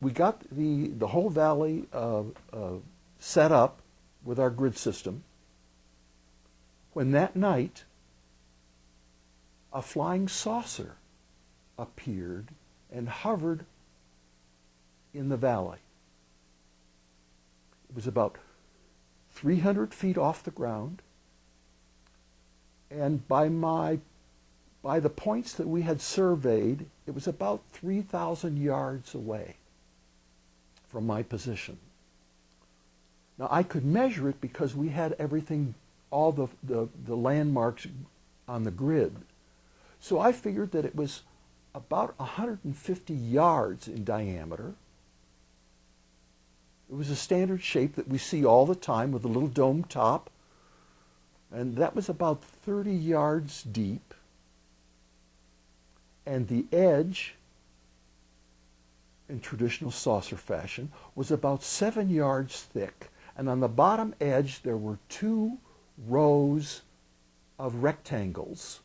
We got the whole valley set up with our grid system when that night a flying saucer appeared and hovered in the valley. It was about 300 feet off the ground, and by the points that we had surveyed, it was about 3,000 yards away from my position. Now, I could measure it because we had everything, all the landmarks on the grid. So I figured that it was about 150 yards in diameter. It was a standard shape that we see all the time with a little dome top. And that was about 30 yards deep. And the edge, in traditional saucer fashion, was about 7 yards thick. And on the bottom edge, there were 2 rows of rectangles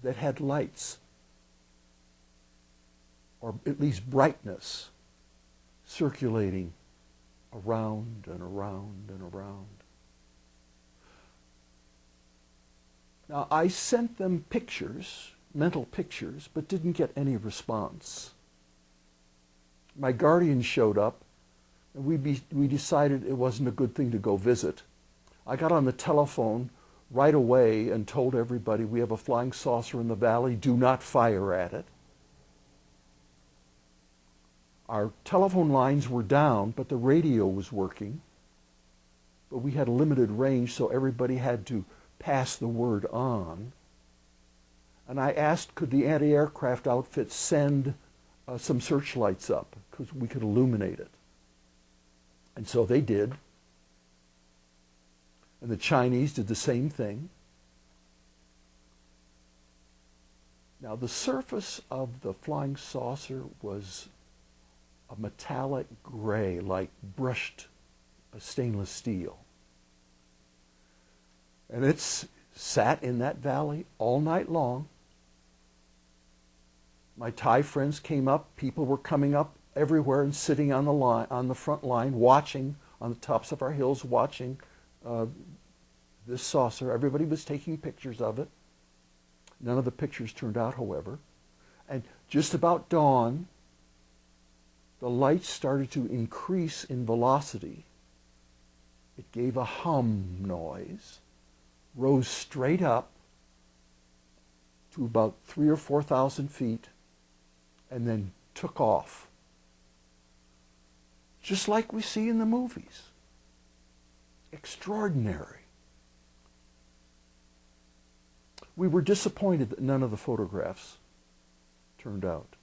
that had lights, or at least brightness, circulating around and around and around. Now, I sent them pictures, mental pictures, but didn't get any response. My guardian showed up, and we decided it wasn't a good thing to go visit. I got on the telephone right away and told everybody, we have a flying saucer in the valley, do not fire at it. Our telephone lines were down, but the radio was working. But we had a limited range, so everybody had to pass the word on. And I asked, could the anti-aircraft outfit send some searchlights up, because we could illuminate it. And so they did. And the Chinese did the same thing. Now, the surface of the flying saucer was a metallic gray, like brushed stainless steel. And it's sat in that valley all night long. My Thai friends came up. People were coming up everywhere and sitting on the line, on the front line, watching on the tops of our hills, watching this saucer. Everybody was taking pictures of it. None of the pictures turned out, however. And just about dawn, the lights started to increase in velocity. It gave a hum noise, rose straight up to about 3,000 or 4,000 feet, and then took off. Just like we see in the movies. Extraordinary. We were disappointed that none of the photographs turned out.